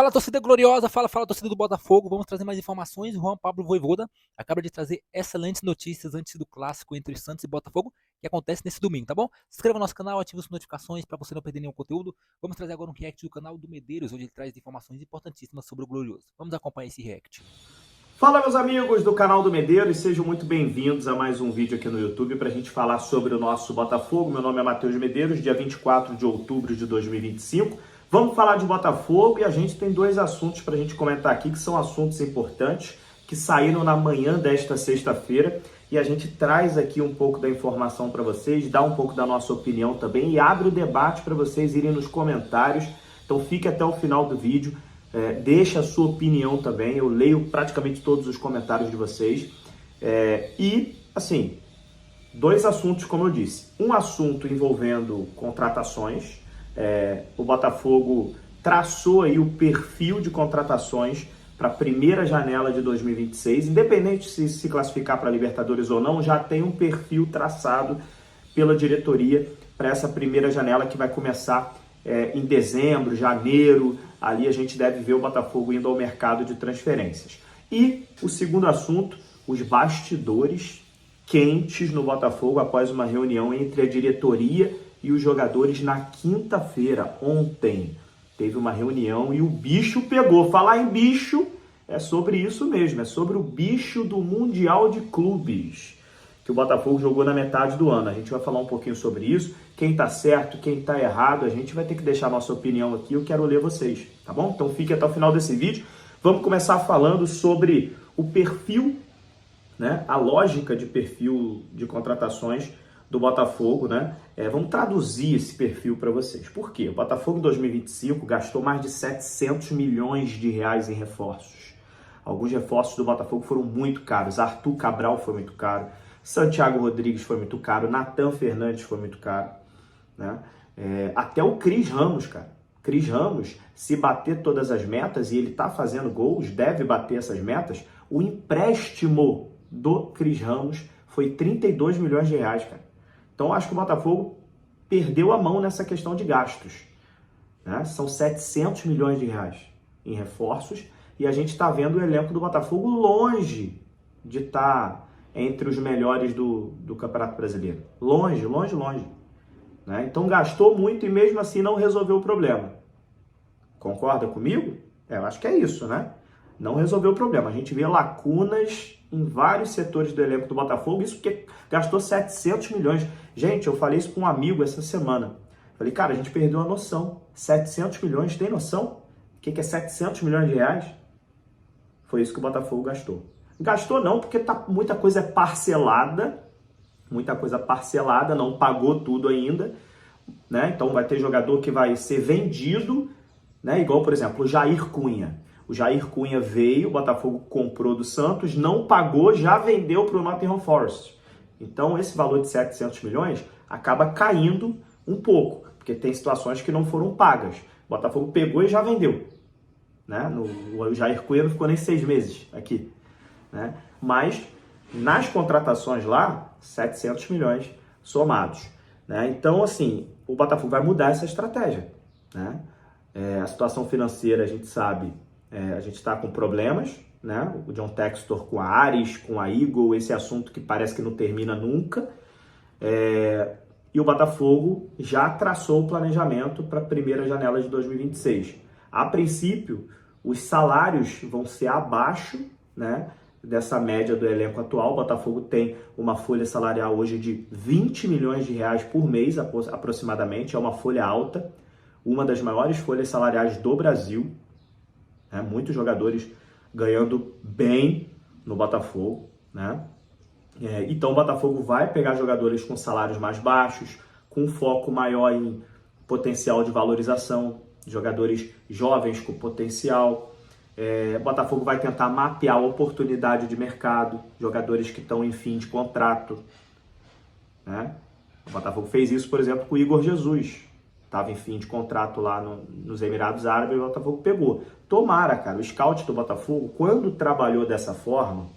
Fala, torcida gloriosa, fala, torcida do Botafogo. Vamos trazer mais informações. O Juan Pablo Vojvoda acaba de trazer excelentes notícias antes do clássico entre Santos e Botafogo, que acontece nesse domingo, tá bom? Se inscreva no nosso canal, ative as notificações para você não perder nenhum conteúdo. Vamos trazer agora um react do canal do Medeiros, onde ele traz informações importantíssimas sobre o Glorioso. Vamos acompanhar esse react. Fala, meus amigos do canal do Medeiros, sejam muito bem-vindos a mais um vídeo aqui no YouTube para a gente falar sobre o nosso Botafogo. Meu nome é Matheus Medeiros, dia 24 de outubro de 2025. Vamos falar de Botafogo e a gente tem dois assuntos para a gente comentar aqui, que são assuntos importantes, que saíram na manhã desta sexta-feira, e a gente traz aqui um pouco da informação para vocês, dá um pouco da nossa opinião também e abre o debate para vocês irem nos comentários. Então fique até o final do vídeo. Deixa a sua opinião também, eu leio praticamente todos os comentários de vocês. E, assim, dois assuntos, como eu disse. Um assunto envolvendo contratações. O Botafogo traçou aí o perfil de contratações para a primeira janela de 2026. Independente se classificar para a Libertadores ou não, já tem um perfil traçado pela diretoria para essa primeira janela que vai começar em dezembro, janeiro. Ali a gente deve ver o Botafogo indo ao mercado de transferências. E o segundo assunto, os bastidores quentes no Botafogo após uma reunião entre a diretoria e os jogadores na quinta-feira, ontem. Teve uma reunião e o bicho pegou. Falar em bicho é sobre isso mesmo, é sobre o bicho do Mundial de Clubes, que o Botafogo jogou na metade do ano. A gente vai falar um pouquinho sobre isso, quem tá certo, quem tá errado, a gente vai ter que deixar a nossa opinião aqui, eu quero ler vocês, tá bom? Então fique até o final desse vídeo. Vamos começar falando sobre o perfil, né? A lógica de perfil de contratações do Botafogo, né? Vamos traduzir esse perfil para vocês. Por quê? O Botafogo em 2025 gastou mais de 700 milhões de reais em reforços. Alguns reforços do Botafogo foram muito caros. Arthur Cabral foi muito caro. Santiago Rodrigues foi muito caro, Nathan Fernandes foi muito caro, né? Até o Cris Ramos, cara. Cris Ramos, se bater todas as metas, e ele tá fazendo gols, deve bater essas metas, o empréstimo do Cris Ramos foi 32 milhões de reais, cara. Então, acho que o Botafogo perdeu a mão nessa questão de gastos, né? São 700 milhões de reais em reforços, e a gente está vendo o elenco do Botafogo longe de estar entre os melhores do Campeonato Brasileiro. Longe, longe, longe, né? Então gastou muito e mesmo assim não resolveu o problema. Concorda comigo? Eu acho que é isso, né? Não resolveu o problema. A gente vê lacunas em vários setores do elenco do Botafogo, isso porque gastou 700 milhões. Gente, eu falei isso com um amigo essa semana. Falei, cara, a gente perdeu a noção. 700 milhões, tem noção? O que é 700 milhões de reais? Foi isso que o Botafogo gastou. Gastou não, porque muita coisa é parcelada, não pagou tudo ainda, né? Então vai ter jogador que vai ser vendido, né? Igual, por exemplo, o Jair Cunha. O Jair Cunha veio, o Botafogo comprou do Santos, não pagou, já vendeu para o Nottingham Forest. Então esse valor de 700 milhões acaba caindo um pouco, porque tem situações que não foram pagas. O Botafogo pegou e já vendeu, né? O Jair Cunha não ficou nem 6 meses aqui, né? Mas nas contratações lá, 700 milhões somados, né? Então, assim, o Botafogo vai mudar essa estratégia, né? A situação financeira, a gente sabe, a gente está com problemas, né? O John Textor com a Ares, com a Eagle, esse assunto que parece que não termina nunca. E o Botafogo já traçou o planejamento para a primeira janela de 2026. A princípio, os salários vão ser abaixo, né, dessa média do elenco atual. O Botafogo tem uma folha salarial hoje de 20 milhões de reais por mês, aproximadamente. É uma folha alta, uma das maiores folhas salariais do Brasil, né? Muitos jogadores ganhando bem no Botafogo, né? Então o Botafogo vai pegar jogadores com salários mais baixos, com foco maior em potencial de valorização, jogadores jovens com potencial. O Botafogo vai tentar mapear a oportunidade de mercado, jogadores que estão em fim de contrato, né? O Botafogo fez isso, por exemplo, com o Igor Jesus. Estava em fim de contrato lá nos Emirados Árabes e o Botafogo pegou. Tomara, cara, o scout do Botafogo, quando trabalhou dessa forma,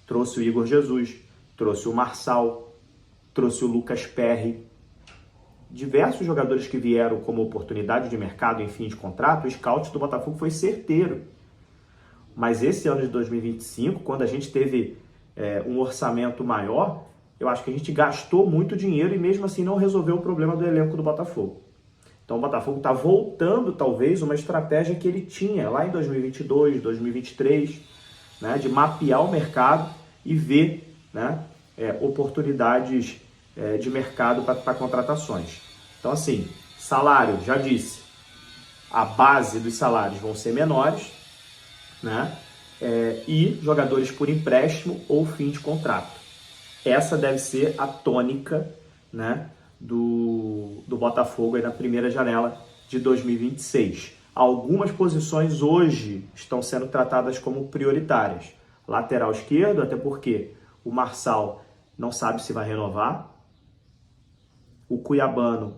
trouxe o Igor Jesus, trouxe o Marçal, trouxe o Lucas Perry, diversos jogadores que vieram como oportunidade de mercado em fim de contrato, o scout do Botafogo foi certeiro. Mas esse ano de 2025, quando a gente teve um orçamento maior, eu acho que a gente gastou muito dinheiro e mesmo assim não resolveu o problema do elenco do Botafogo. Então o Botafogo está voltando, talvez, uma estratégia que ele tinha lá em 2022, 2023, né, de mapear o mercado e ver, né, oportunidades de mercado para contratações. Então, assim, salário, já disse, a base dos salários vão ser menores, né, e jogadores por empréstimo ou fim de contrato. Essa deve ser a tônica, né, do Botafogo aí na primeira janela de 2026. Algumas posições hoje estão sendo tratadas como prioritárias. Lateral esquerdo, até porque o Marçal não sabe se vai renovar. O Cuiabano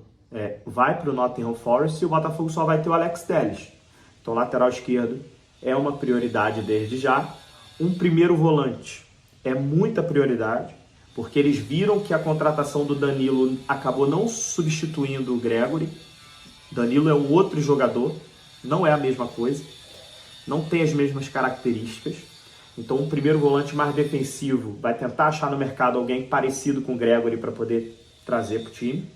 vai para o Nottingham Forest e o Botafogo só vai ter o Alex Telles. Então, lateral esquerdo é uma prioridade desde já. Um primeiro volante é muita prioridade, porque eles viram que a contratação do Danilo acabou não substituindo o Gregory. Danilo é um outro jogador, não é a mesma coisa, não tem as mesmas características. Então, um primeiro volante mais defensivo vai tentar achar no mercado alguém parecido com o Gregory para poder trazer para o time.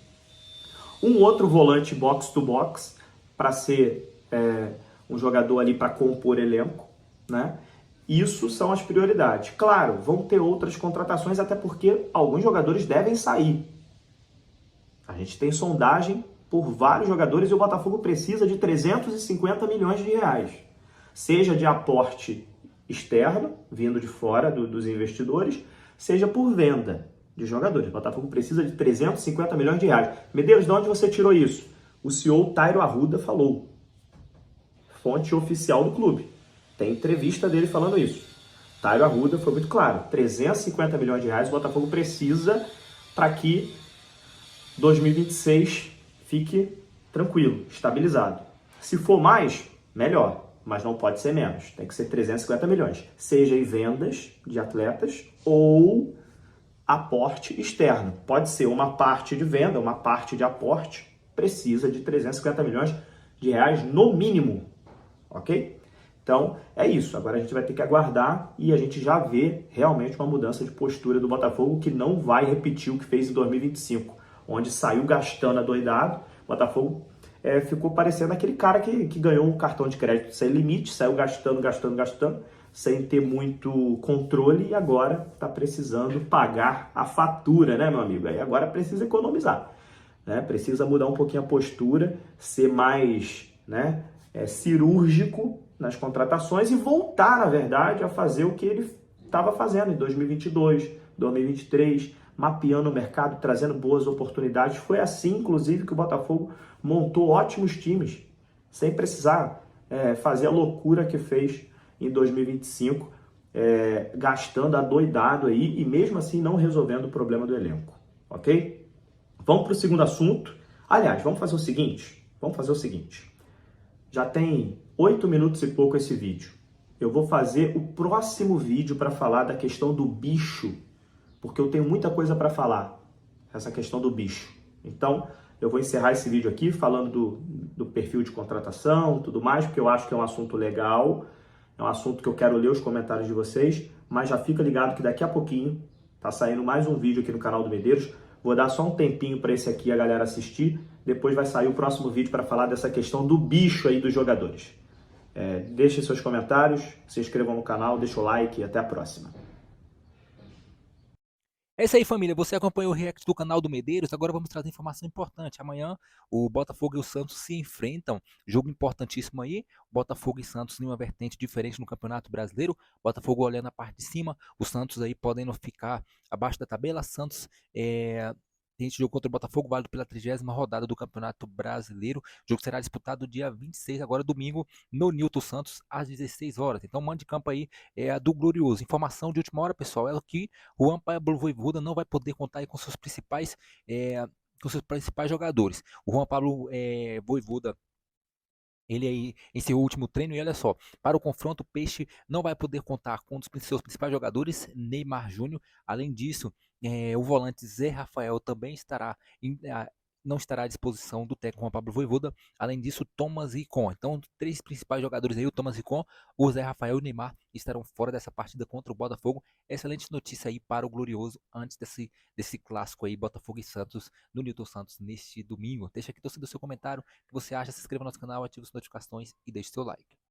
Um outro volante box-to-box para ser um jogador ali para compor elenco, né? Isso são as prioridades. Claro, vão ter outras contratações, até porque alguns jogadores devem sair. A gente tem sondagem por vários jogadores e o Botafogo precisa de 350 milhões de reais. Seja de aporte externo, vindo de fora dos investidores, seja por venda de jogadores. O Botafogo precisa de 350 milhões de reais. Medeiros, de onde você tirou isso? O CEO Tairo Arruda falou. Fonte oficial do clube. Tem entrevista dele falando isso. Tairo Arruda foi muito claro. 350 milhões de reais o Botafogo precisa para que 2026 fique tranquilo, estabilizado. Se for mais, melhor, mas não pode ser menos. Tem que ser 350 milhões. Seja em vendas de atletas ou aporte externo. Pode ser uma parte de venda, uma parte de aporte. Precisa de 350 milhões de reais no mínimo. Ok? Então, é isso. Agora a gente vai ter que aguardar e a gente já vê realmente uma mudança de postura do Botafogo que não vai repetir o que fez em 2025, onde saiu gastando adoidado. O Botafogo ficou parecendo aquele cara que ganhou um cartão de crédito sem limite, saiu gastando, sem ter muito controle e agora está precisando pagar a fatura, né, meu amigo? Aí agora precisa economizar, né? Precisa mudar um pouquinho a postura, ser mais, né, cirúrgico nas contratações e voltar, na verdade, a fazer o que ele estava fazendo em 2022, 2023, mapeando o mercado, trazendo boas oportunidades. Foi assim, inclusive, que o Botafogo montou ótimos times, sem precisar fazer a loucura que fez em 2025, gastando adoidado aí e mesmo assim não resolvendo o problema do elenco, ok? Vamos para o segundo assunto. Aliás, vamos fazer o seguinte. Já tem 8 minutos e pouco esse vídeo. Eu vou fazer o próximo vídeo para falar da questão do bicho, porque eu tenho muita coisa para falar, essa questão do bicho. Então, eu vou encerrar esse vídeo aqui falando do perfil de contratação, tudo mais, porque eu acho que é um assunto legal, é um assunto que eu quero ler os comentários de vocês, mas já fica ligado que daqui a pouquinho tá saindo mais um vídeo aqui no canal do Medeiros. Vou dar só um tempinho para esse aqui a galera assistir, depois vai sair o próximo vídeo para falar dessa questão do bicho aí dos jogadores. Deixem seus comentários, se inscrevam no canal, deixa o like e até a próxima. É isso aí, família. Você acompanhou o react do canal do Medeiros. Agora vamos trazer informação importante. Amanhã o Botafogo e o Santos se enfrentam. Jogo importantíssimo aí. Botafogo e Santos em uma vertente diferente no Campeonato Brasileiro. Botafogo olhando a parte de cima. Os Santos aí podendo ficar abaixo da tabela. Santos tem esse jogo contra o Botafogo, válido pela 30ª rodada do Campeonato Brasileiro. O jogo será disputado dia 26, agora domingo, no Newton Santos, às 16 horas. Então, mande de campo aí a do Glorioso. Informação de última hora, pessoal, é que o Juan Pablo Vojvoda não vai poder contar aí com seus principais jogadores. O Juan Pablo Vojvoda, ele aí em seu último treino, e olha só, para o confronto, o Peixe não vai poder contar com um dos seus principais jogadores, Neymar Júnior. Além disso, o volante Zé Rafael também estará não estará à disposição do técnico Juan Pablo Vojvoda. Além disso, Thomas e Con. Então, três principais jogadores aí, o Thomas e Con, o Zé Rafael e o Neymar, estarão fora dessa partida contra o Botafogo. Excelente notícia aí para o Glorioso antes desse clássico aí, Botafogo e Santos, no Newton Santos, neste domingo. Deixa aqui torcedor seu comentário, o que você acha, se inscreva no nosso canal, ative as notificações e deixe seu like.